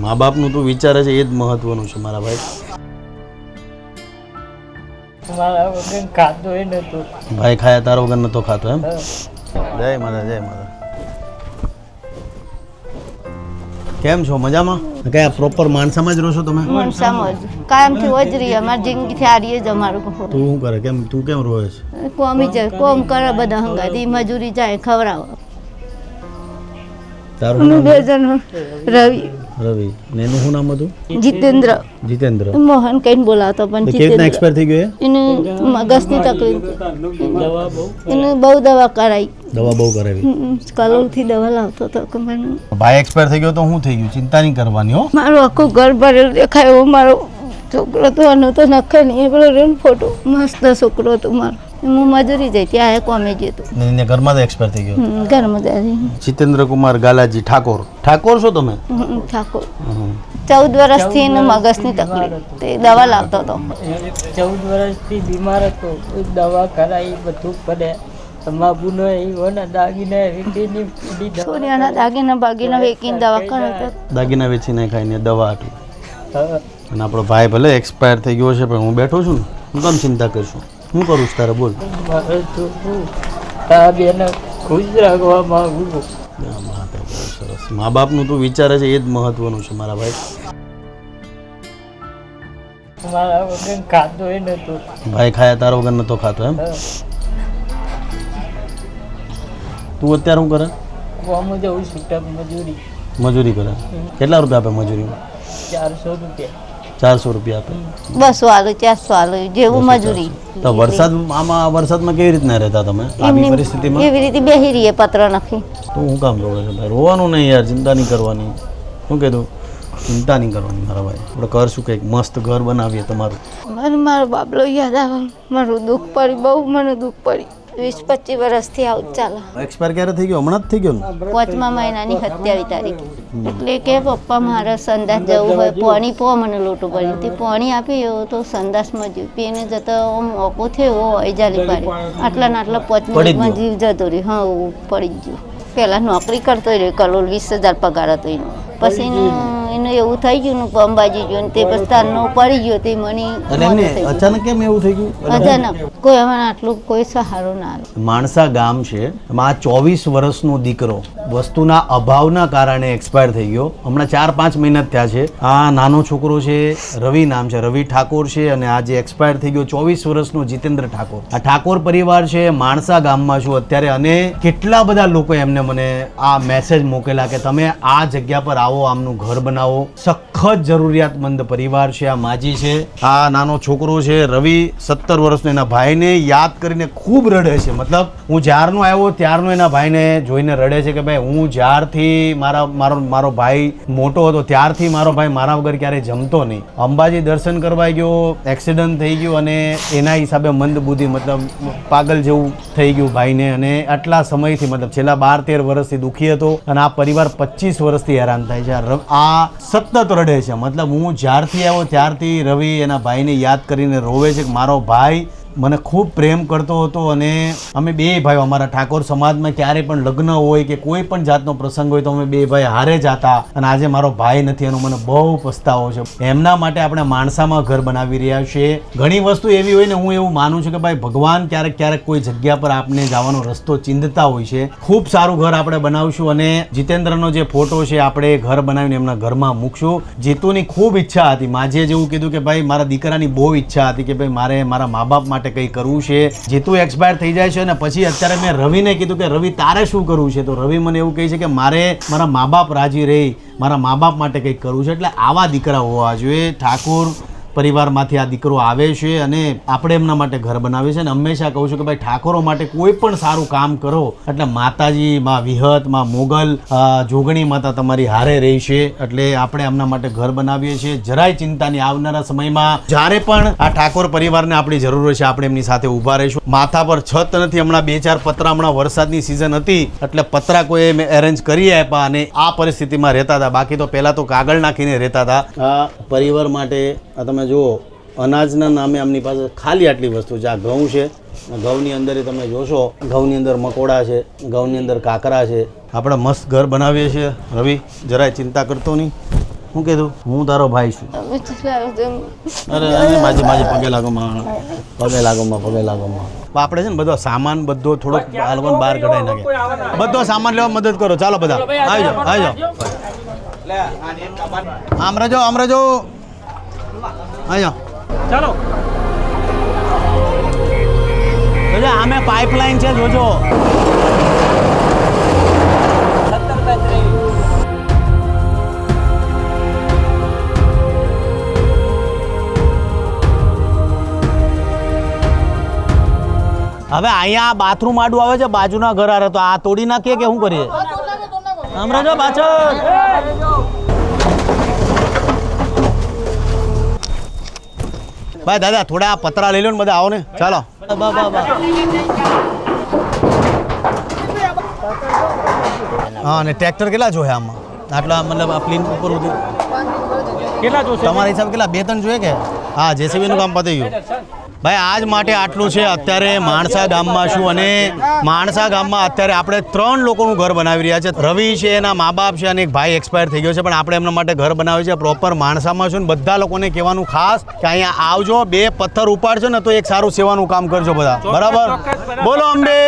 મા બાપનું તું વિચારે છે એ જ મહત્વનું છે મારા ભાઈ. મારા વગર ખાતો એ નતો. ભાઈ ખાયા તારા વગર નતો ખાતો એમ? જય માતા જય માતા. કેમ છો? મજામાં? કયા પ્રોપર માણસામાં જ રહો છો તમે? માણસામાં જ કાયમથી હોય જ રહી અમારી જિંદગીથી આ રહી જ અમારું. તું શું કરે? કેમ તું કેમ રોવે છે? કોમી જાય કોમ કરે બધા હંગાતી મજૂરી જાય ખવડાવે. તારું અમે બે જણ રવિ રવિ ને એનું શું નામ હતું? જીતેન્દ્ર જીતેન્દ્ર. મોહન કઈને બોલાવતો પણ કેવી રીતના જીતેન્દ્ર એક્સપાયર થઈ ગયો એને મગજની તકલીફ દવા બહુ એને બહુ દવા કરાવી. દવા બહુ કરાવી. કલોલથી દવા લાવતો હતો કે મને ભાઈ એક્સપાયર થઈ ગયો તો શું થઈ ગયું? ચિંતા નહીં કરવાની હો. મારું આખું ઘર ભરેલું દેખાય એવો મારો છોકરો તો આનો તો નખે નહીં એ પેલો રહ્યો ને ફોટો મસ્ત છોકરો હતો મારો. હું મજૂરી જઈ ત્યાં એ કોમે જતો ને ઘરમાં જ એક્સપાયર થઈ ગયો. ઘરમાં જાય જીતેન્દ્ર કુમાર ગાલાજી ઠાકોર. ઠાકોર છો તમે? ઠાકોર 14 વર્ષથી એને મગજની તકલીફ તે દવા લાવતો હતો. 14 વર્ષથી બીમાર હતો. દવા કરાવી બધું પડે. તમાકુનો એવો ને દાગીના વેચીને પીધી દવા. સોનિયાના દાગીના બાગીના વેચીને દવા કરાવતો. દાગીના વેચીને ખાઈને દવા હતી. હા. અને આપણો ભાઈ ભલે એક્સપાયર થઈ ગયો છે પણ હું બેઠો છું ને, હું કેમ ચિંતા કરશું? હું કરું છું તારે? બોલ. મારે છોકરું આ બેને ખુશ રાખવા માંગુ છું. સરસ. મા બાપનું તું વિચારે છે એ જ મહત્વનું છે મારા ભાઈ. મારા વગર ખાતો એ નતો. ભાઈ ખાયા તારા વગર નતો ખાતો એમ? તું અત્યારે શું કરે? કોમ જવું છૂટક મજૂરી. મજૂરી કરે? કેટલા રૂપિયા આપે મજૂરીમાં? 400 રૂપિયા. 400 રૂપિયા આપે. 200 આલો 400 આલો જેવું મજૂરી. તો આમાં વરસાદમાં કેવી રીતના રહેતા તમે આવી પરિસ્થિતિમાં? એવી રીતે બેહી રહીએ પત્ર નાખી. તું શું કામ રોવે છે ભાઈ? રોવાનું નહીં યાર, ચિંતા નહીં કરવાની. શું કીધું? ચિંતા નહીં કરવાની મારા ભાઈ. આપણે કરશું કંઈક મસ્ત ઘર બનાવીએ તમારું. મને મારો બાબલો યાદ આવે. મારું દુઃખ પડી બહુ મને દુઃખ પડી. 20-25 વર્ષથી આવું ચાલે. એક્સપાયર ક્યારે થઈ ગયો? હમણાં જ થઈ ગયો ને? 5મા મહિનાની 27 તારીખે. એટલે કે પપ્પા મારે સંદાસ જવું હોય પાણી પો મને લોટો પડી તે પાણી આપી એવો તો સંદાસમાં જીવ પીને જતો મોકો થયો અજાલી પાડી આટલા ને આટલા 5 મિનિટમાં જીવ જતો રહ્યો. હા પડી ગયો. પહેલાં નોકરી કરતો રહ્યો કલોલ 20,000 પગાર હતો એનો. પછી એનું એવું થઈ ગયું ને અંબાજી ગયો ને તે પછી તારનો પડી ગયો તે મને અચાનક કેમ એવું થઈ ગયું? અચાનક કોઈ મને આટલું કોઈ સહારો ના આવે. માણસા ગામ છે એમાં 24 વર્ષનો દીકરો વસ્તુના અભાવના કારણે એક્સપાયર થઈ ગયો. હમણાં 4-5 મહિના જ થયા છે. આ નાનો છોકરો છે રવિ નામ છે, રવિ ઠાકોર છે અને આ જે એક્સપાયર થઈ ગયો 24 વર્ષનો જીતેન્દ્ર ઠાકોર. આ ઠાકોર પરિવાર છે માણસા ગામમાં છું અત્યારે અને કેટલા બધા લોકો એમને મને આ મેસેજ મોકલેલા કે તમે આ જગ્યા પર આવો, આમનું ઘર બનાવો. સખત જરૂરિયાતમંદ પરિવાર છે. આ માજી છે, આ નાનો છોકરો છે રવિ 17 વર્ષનો, એના ભાઈને યાદ કરીને ખૂબ રડે છે. મતલબ હું જ્યારનો આવ્યો ત્યારનો એના ભાઈને જોઈને રડે છે કે ભાઈ હું જ્યારથી મારો ભાઈ મોટો હતો ત્યારથી મારો ભાઈ મારા વગર ક્યારેય જમતો નહીં. અંબાજી દર્શન કરવા ગયો, એક્સિડન્ટ થઈ ગયો અને એના હિસાબે મંદ બુદ્ધિ મતલબ પાગલ જેવું થઈ ગયું ભાઈને. અને આટલા સમયથી મતલબ છેલ્લા 12-13 વર્ષથી દુઃખી હતો અને આ પરિવાર 25 વર્ષથી હેરાન થાય છે. આ સતત રડે છે. મતલબ હું જ્યારથી આવ્યો ત્યારથી રવિ એના ભાઈને યાદ કરીને રોવે છે કે મારો ભાઈ મને ખૂબ પ્રેમ કરતો હતો અને અમે બે ભાઈઓ અમારા ઠાકોર સમાજમાં ક્યારે પણ લગ્ન હોય કે કોઈ પણ જાતનો પ્રસંગ હોય તો અમે બે ભાઈ હારે જતા અને આજે મારો ભાઈ નથી એનો મને બહુ પસ્તાવો છે. એમના માટે આપણે માણસામાં ઘર બનાવી રહ્યા છીએ. ઘણી વસ્તુ એવી હોય ને હું એવું માનું છું કે ભાઈ ભગવાન ક્યારેક ક્યારેક કોઈ જગ્યા પર આપણે જવાનો રસ્તો ચિંધતા હોય છે. ખૂબ સારું ઘર આપણે બનાવશું અને જીતેન્દ્રનો જે ફોટો છે આપણે ઘર બનાવીને એમના ઘરમાં મૂકશું. જીતુની ખૂબ ઈચ્છા હતી. માજે જેવું કીધું કે ભાઈ મારા દીકરાની બહુ ઈચ્છા હતી કે ભાઈ મારે મારા મા બાપ માટે કંઈ કરવું છે. જીતુ એક્સપાયર થઈ જાય છે અને પછી અત્યારે મેં રવિને કીધું કે રવિ તારે શું કરવું છે? તો રવિ મને એવું કહે છે કે મારે મારા મા બાપ રાજી રહી, મારા મા બાપ માટે કંઈક કરવું છે. એટલે આવા દીકરા હોવા જોઈએ. ઠાકોર પરિવારમાંથી આ દીકરો આવે છે અને આપણે એમના માટે ઘર બનાવીએ છીએ અને હંમેશા કહું છું કે ભાઈ ઠાકોરો માટે કોઈ પણ સારું કામ કરો એટલે માતાજી માં વિહત માં મોગલ જોગણી માતા તમારી હારે રહી છે. એટલે આપણે એમના માટે ઘર બનાવીએ છીએ. જરાય ચિંતા નહીં. આવનારા સમયમાં જ્યારે પણ આ ઠાકોર પરિવારને આપણી જરૂર હોય છે આપણે એમની સાથે ઊભા રહીશું. માથા પર છત નથી. હમણાં 2-4 પતરા, હમણાં વરસાદની સિઝન હતી એટલે પતરા કોઈ મેં એરેન્જ કરી આપ્યા અને આ પરિસ્થિતિમાં રહેતા હતા. બાકી તો પહેલા તો કાગળ નાખીને રહેતા હતા. આ પરિવાર માટે આ તમે જુઓ અનાજના નામે આમની પાસે ખાલી આટલી વસ્તુ છે. આ ઘઉં છે, ઘઉંની અંદર તમે જોશો ઘઉંની અંદર મકોડા છે, ઘઉંની અંદર કાકરા છે. આપણે મસ્ત ઘર બનાવીએ છીએ. રવિ જરાય ચિંતા કરતો નહીં. શું કીધું? હું તારો ભાઈ છું. તમે ચલાવો છો. અરે માજી પગે લાગો માં, પગે લાગો માં, પગે લાગો માં. આપણે છે ને બધો સામાન બધો થોડોક આ લોકોને બહાર કઢાઈ નાખે. બધો સામાન લેવા મદદ કરો. ચાલો બધા આવી જાઓ, આવી જાઓ. આમ રહેજો, આમ રહેજો. આવી જાઓ. ચાલો. આમે પાઇપલાઇન છે, જોજો. હવે અહીંયા બાથરૂમ આડું આવે છે, બાજુના ઘર આરે તો આ તોડી નાખીએ કે શું કરીએ? આમ રહેજો પાછળ. ભાઈ દાદા થોડા આ પતરા લઈ લો ને, બધા આવો ને. ચાલો. હા, અને ટ્રેક્ટર કેટલા જોઈએ આમાં? આટલા મતલબ આ પ્લેન ઉપર બધું કેટલા જોશે તમારા હિસાબ? કેટલા 2-3 જોઈએ કે? હા, જેસીબી નું કામ પતી ગયું. ભાઈ આજ માટે આટલું છે. અત્યારે માણસા ગામમાં છું અને માણસા ગામમાં અત્યારે આપણે 3 લોકોનું ઘર બનાવી રહ્યા છે. રવિ છે, એના મા બાપ છે અને એક ભાઈ એક્સપાયર થઈ ગયો છે, પણ આપણે એમના માટે ઘર બનાવ્યું છે. પ્રોપર માણસામાં છું ને બધા લોકોને કહેવાનું ખાસ કે અહીંયા આવજો, 2 પથ્થર ઉપાડજો ને તો એક સારું સેવાનું કામ કરજો બધા. બરાબર? બોલો અંબે.